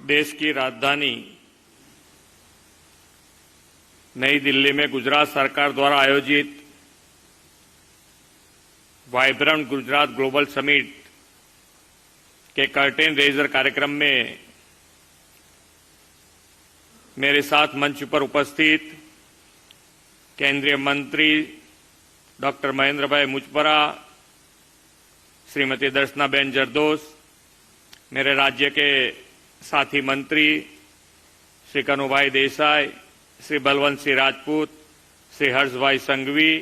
देश की राजधानी नई दिल्ली में गुजरात सरकार द्वारा आयोजित वाइब्रेंट गुजरात ग्लोबल समिट के कर्टेन रेजर कार्यक्रम में मेरे साथ मंच पर उपस्थित केंद्रीय मंत्री डॉक्टर महेंद्र भाई मुजपरा, श्रीमती दर्शनाबेन जरदोश, मेरे राज्य के साथी मंत्री श्री कनुभाई देसाई, श्री बलवंत सिंह राजपूत, श्री हर्ष भाई संघवी,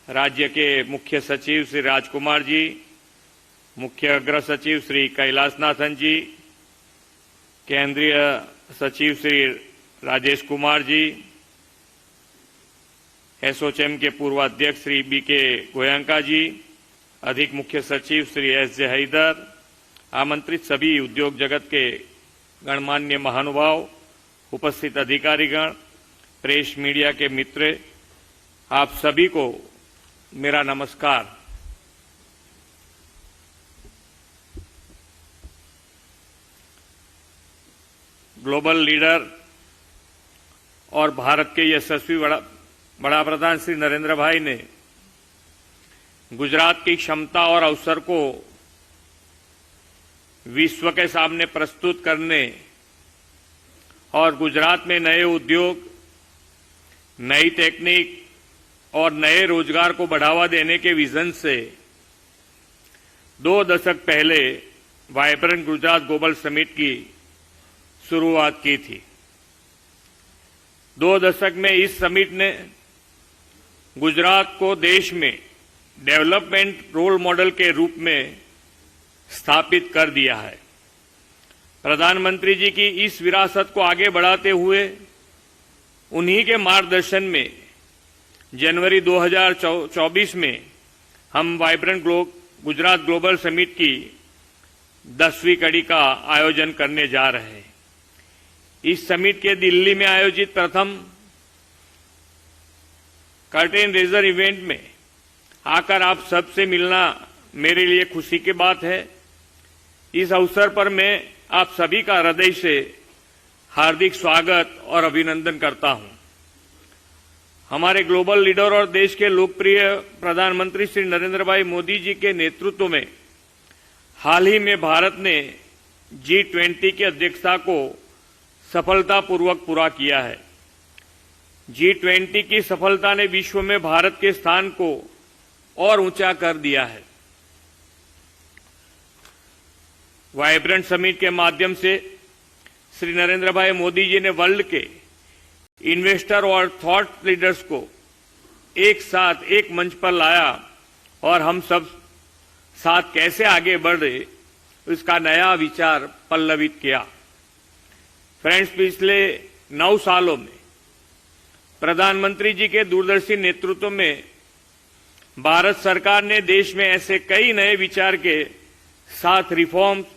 राज्य के मुख्य सचिव श्री राजकुमार जी, मुख्य अग्र सचिव श्री कैलाशनाथन जी, केंद्रीय सचिव श्री राजेश कुमार जी, एसोचैम के पूर्व अध्यक्ष श्री बीके गोयंका जी, अधिक मुख्य सचिव श्री एस.जे. हैदर, आमंत्रित सभी उद्योग जगत के गणमान्य महानुभाव, उपस्थित अधिकारीगण, प्रेस मीडिया के मित्र, आप सभी को मेरा नमस्कार। ग्लोबल लीडर और भारत के यशस्वी बड़ा प्रधान श्री नरेंद्र भाई ने गुजरात की क्षमता और अवसर को विश्व के सामने प्रस्तुत करने और गुजरात में नए उद्योग, नई टेक्निक और नए रोजगार को बढ़ावा देने के विजन से 2 दशक पहले वाइब्रेंट गुजरात ग्लोबल समिट की शुरुआत की थी। 2 दशक में इस समिट ने गुजरात को देश में डेवलपमेंट रोल मॉडल के रूप में स्थापित कर दिया है। प्रधानमंत्री जी की इस विरासत को आगे बढ़ाते हुए उन्हीं के मार्गदर्शन में जनवरी 2024 में हम वाइब्रेंट गुजरात ग्लोबल समिट की 10वीं कड़ी का आयोजन करने जा रहे हैं। इस समिट के दिल्ली में आयोजित प्रथम कर्टेन रेजर इवेंट में आकर आप सबसे मिलना मेरे लिए खुशी की बात है। इस अवसर पर मैं आप सभी का हृदय से हार्दिक स्वागत और अभिनंदन करता हूं। हमारे ग्लोबल लीडर और देश के लोकप्रिय प्रधानमंत्री श्री नरेंद्र भाई मोदी जी के नेतृत्व में हाल ही में भारत ने G20 की अध्यक्षता को सफलतापूर्वक पूरा किया है। G20 की सफलता ने विश्व में भारत के स्थान को और ऊंचा कर दिया है। वाइब्रेंट समिट के माध्यम से श्री नरेंद्र भाई मोदी जी ने वर्ल्ड के इन्वेस्टर और थॉट लीडर्स को एक साथ एक मंच पर लाया और हम सब साथ कैसे आगे बढ़े इसका नया विचार पल्लवित किया। फ्रेंड्स, पिछले 9 सालों में प्रधानमंत्री जी के दूरदर्शी नेतृत्व में भारत सरकार ने देश में ऐसे कई नए विचार के साथ रिफॉर्म्स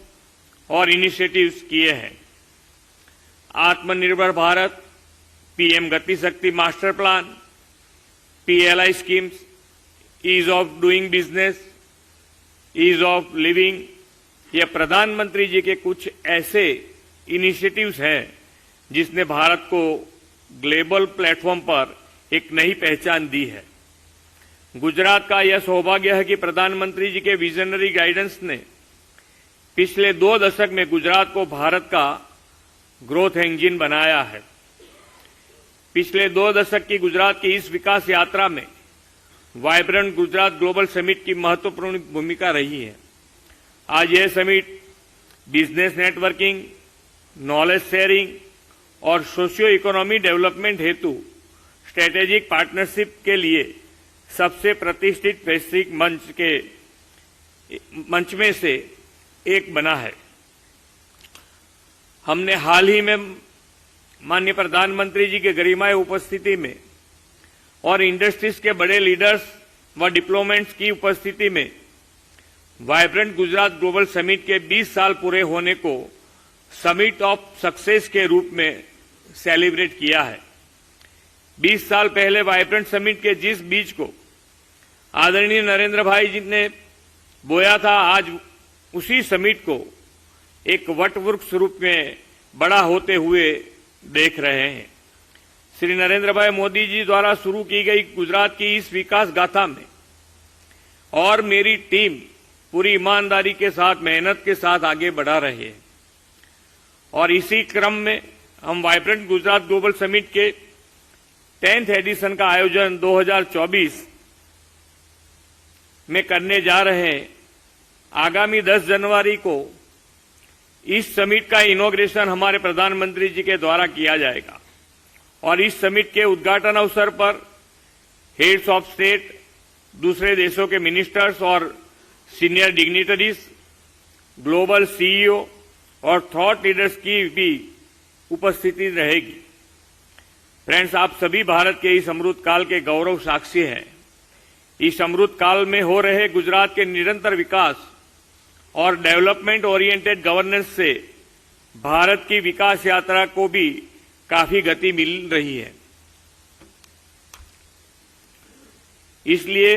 और इनिशिएटिव्स किए हैं। आत्मनिर्भर Bharat, PM Gati Shakti master plan, PLI schemes, ease of doing business, ease of living, ये प्रधानमंत्री जी के कुछ ऐसे इनिशिएटिव्स हैं जिसने भारत को ग्लोबल प्लेटफॉर्म पर एक नई पहचान दी है। गुजरात का यह सौभाग्य है कि प्रधानमंत्री जी के विजनरी गाइडेंस ने पिछले 2 दशक में गुजरात को भारत का ग्रोथ इंजन बनाया है। पिछले 2 दशक की गुजरात की इस विकास यात्रा में वाइब्रेंट गुजरात ग्लोबल समिट की महत्वपूर्ण भूमिका रही है। आज यह summit business networking, knowledge sharing और सोशियो इकोनॉमी डेवलपमेंट हेतु स्ट्रेटेजिक पार्टनरशिप के लिए सबसे प्रतिष्ठित वैश्विक मंच में से एक बना है। हमने हाल ही में माननीय प्रधानमंत्री जी के गरिमामय उपस्थिति में और इंडस्ट्रीज के बड़े लीडर्स व डिप्लोमेट्स की उपस्थिति में वाइब्रेंट गुजरात ग्लोबल समिट के 20 साल पूरे होने को समिट ऑफ सक्सेस के रूप में सेलिब्रेट किया है। 20 साल पहले वाइब्रेंट समिट के जिस बीज को आदरणीय नरेंद्र भाई जी ने बोया था, आज उसी समिट को एक वटवृक्ष रूप में बड़ा होते हुए देख रहे हैं। श्री नरेंद्र भाई मोदी जी द्वारा शुरू की गई गुजरात की इस विकास गाथा में और मेरी टीम पूरी ईमानदारी के साथ, मेहनत के साथ आगे बढ़ा रही है। और इसी क्रम में हम वाइब्रेंट गुजरात ग्लोबल समिट के 10th एडिशन का आयोजन 2024 में करने जा रहे हैं। आगामी 10 जनवरी को इस समिट का इनॉग्रेशन हमारे प्रधानमंत्री जी के द्वारा किया जाएगा और इस समिट के उद्घाटन अवसर पर हेड्स ऑफ स्टेट, दूसरे देशों के मिनिस्टर्स और सीनियर डिग्निटरीज, ग्लोबल सीईओ और थॉट लीडर्स की भी उपस्थिति रहेगी। फ्रेंड्स, आप सभी भारत के इस अमृत काल के गौरव साक्षी हैं। इस अमृत काल में हो रहे गुजरात के निरंतर विकास और डेवलपमेंट ओरिएंटेड गवर्नेंस से भारत की विकास यात्रा को भी काफी गति मिल रही है। इसलिए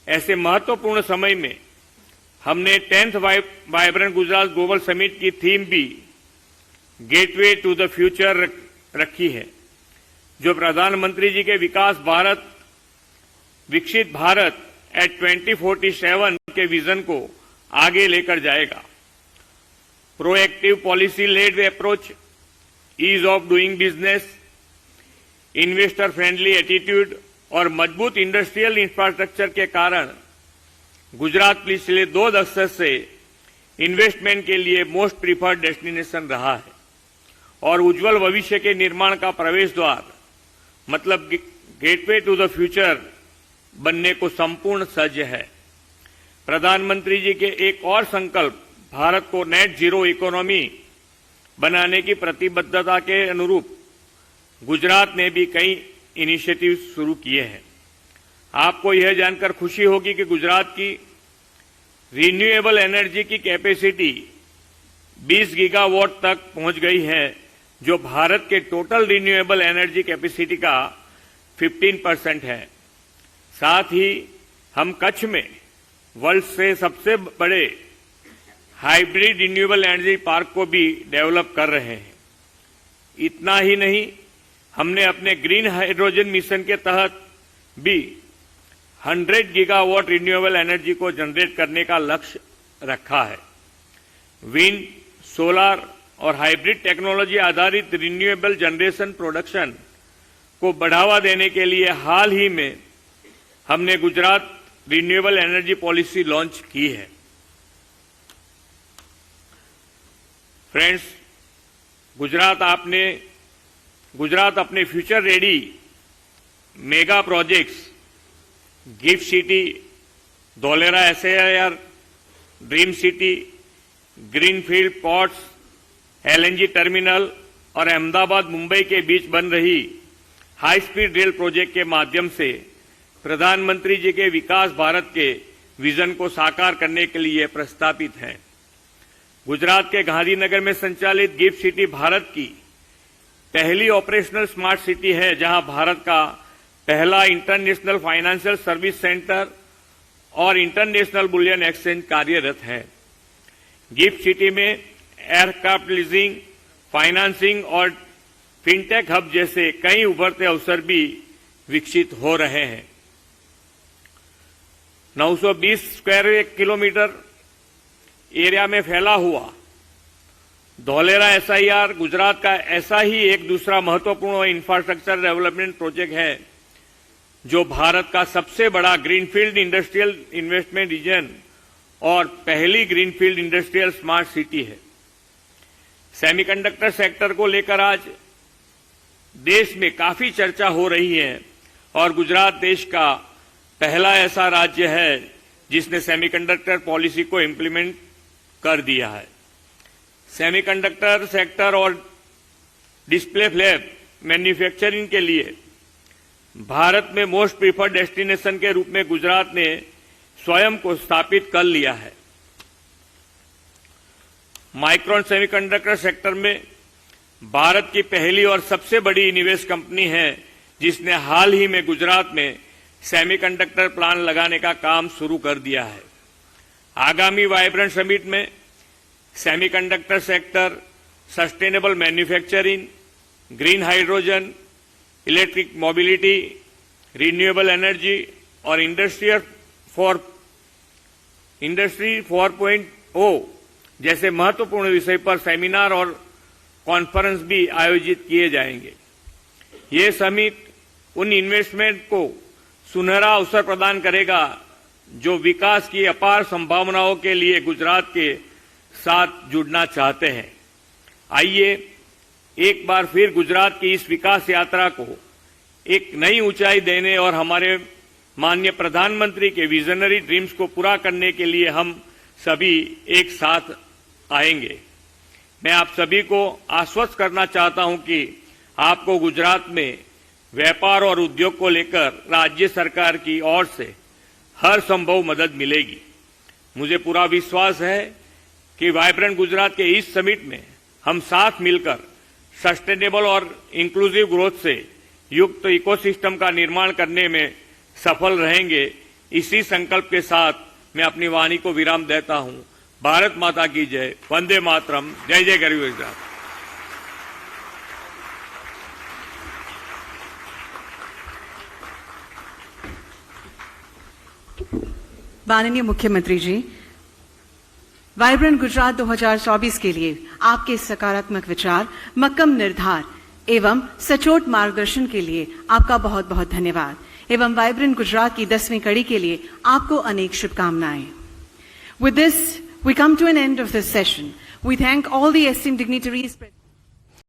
ऐसे महत्वपूर्ण समय में हमने 10th vibrant Gujarat global summit की थीम भी गेटवे टू द फ्यूचर रखी है, जो प्रधानमंत्री जी के विकसित भारत एट 2047 के विजन को आगे लेकर जाएगा। Proactive policy led approach, ease of doing business, investor friendly attitude और मजबूत इंडस्ट्रियल इंफ्रास्ट्रक्चर के कारण गुजरात पिछले 2 दशक से इन्वेस्टमेंट के लिए मोस्ट प्रीफर्ड डेस्टिनेशन रहा है और उज्जवल भविष्य के निर्माण का प्रवेश द्वार मतलब गेटवे टू द फ्यूचर बनने को संपूर्ण सज्ज है। प्रधानमंत्री जी के एक और संकल्प भारत को नेट जीरो इकोनॉमी बनाने की प्रतिबद्धता के अनुरूप गुजरात ने भी कई इनिशिएटिव शुरू किए हैं। आपको यह जानकर खुशी होगी कि गुजरात की रिन्यूएबल एनर्जी की कैपेसिटी 20 गीगावाट तक पहुंच गई है, जो भारत के टोटल रिन्यूएबल एनर्जी कैपेसिटी का 15% है। साथ ही हम कच्छ में वर्ल्ड से सबसे बड़े हाइब्रिड रिन्यूएबल एनर्जी पार्क को भी डेवलप कर रहे हैं। इतना ही नहीं, हमने अपने ग्रीन हाइड्रोजन मिशन के तहत भी 100 गीगावाट रिन्यूएबल एनर्जी को जनरेट करने का लक्ष्य रखा है। विंड, सोलर और हाइब्रिड टेक्नोलॉजी आधारित रिन्यूएबल जनरेशन प्रोडक्शन को बढ़ावा देने के लिए हाल ही में हमने Gujarat renewable energy policy launch की है। फ्रेंड्स, गुजरात अपने future ready mega projects gift city, Dholera SAR, dream city, greenfield ports, LNG terminal और अहमदाबाद मुंबई के बीच बन रही हाई स्पीड रेल प्रोजेक्ट के माध्यम से प्रधानमंत्री जी के विकास भारत के विजन को साकार करने के लिए प्रस्तावित हैं। गुजरात के गांधीनगर में संचालित गिफ्ट सिटी भारत की पहली ऑपरेशनल स्मार्ट सिटी है, जहां भारत का पहला इंटरनेशनल फाइनेंशियल सर्विस सेंटर और इंटरनेशनल बुलियन एक्सचेंज कार्यरत है। गिफ्ट सिटी में एयरक्राफ्ट लीजिंग, फाइनेंसिंग और फिनटेक हब जैसे कई उभरते अवसर भी विकसित हो रहे हैं। 920 स्क्वायर किलोमीटर एरिया में फैला हुआ धोलेरा SIR गुजरात का ऐसा ही एक दूसरा महत्वपूर्ण इंफ्रास्ट्रक्चर डेवलपमेंट प्रोजेक्ट है, जो भारत का सबसे बड़ा ग्रीनफील्ड इंडस्ट्रियल इन्वेस्टमेंट रीजन और पहली ग्रीनफील्ड इंडस्ट्रियल स्मार्ट सिटी है। सेमीकंडक्टर सेक्टर को लेकर आज देश में काफी चर्चा हो रही है और गुजरात देश का पहला ऐसा राज्य है जिसने सेमीकंडक्टर पॉलिसी को इम्प्लीमेंट कर दिया है। सेमीकंडक्टर सेक्टर और डिस्प्ले फ्लैप मैन्युफैक्चरिंग के लिए भारत में मोस्ट प्रीफर्ड डेस्टिनेशन के रूप में गुजरात ने स्वयं को स्थापित कर लिया है। माइक्रोन सेमीकंडक्टर सेक्टर में भारत की पहली और सबसे बड़ी निवेश कंपनी है, जिसने हाल ही में गुजरात में सेमीकंडक्टर प्लांट लगाने का काम शुरू कर दिया है। आगामी वाइब्रेंट समिट में semiconductor sector, sustainable manufacturing, green hydrogen, electric mobility, renewable energy और इंडस्ट्री 4.0 जैसे महत्वपूर्ण विषय पर सेमिनार और कॉन्फ्रेंस भी आयोजित किए जाएंगे। ये समिट उन इन्वेस्टमेंट को सुनहरा अवसर प्रदान करेगा जो विकास की अपार संभावनाओं के लिए गुजरात के साथ जुड़ना चाहते हैं। आइए एक बार फिर गुजरात की इस विकास यात्रा को एक नई ऊंचाई देने और हमारे माननीय प्रधानमंत्री के विजनरी ड्रीम्स को पूरा करने के लिए हम सभी एक साथ आएंगे। मैं आप सभी को आश्वस्त करना चाहता हूं कि आपको गुजरात में व्यापार और उद्योग को लेकर राज्य सरकार की ओर से हर संभव मदद मिलेगी। मुझे पूरा विश्वास है कि वाइब्रेंट गुजरात के इस समिट में हम साथ मिलकर सस्टेनेबल और इंक्लूसिव ग्रोथ से युक्त इकोसिस्टम का निर्माण करने में सफल रहेंगे। इसी संकल्प के साथ मैं अपनी वाणी को विराम देता हूं। भारत माता की जय, वंदे मातरम, जय जय गरीब गुजरात। माननीय मुख्यमंत्री जी, वाइब्रेंट गुजरात 2024 के लिए आपके सकारात्मक विचार, मक्कम निर्धार एवं सचोट मार्गदर्शन के लिए आपका बहुत बहुत धन्यवाद एवं वाइब्रेंट गुजरात की 10वीं कड़ी के लिए आपको अनेक शुभकामनाएं। With this, we come to an end of this session. We thank all the esteemed dignitaries.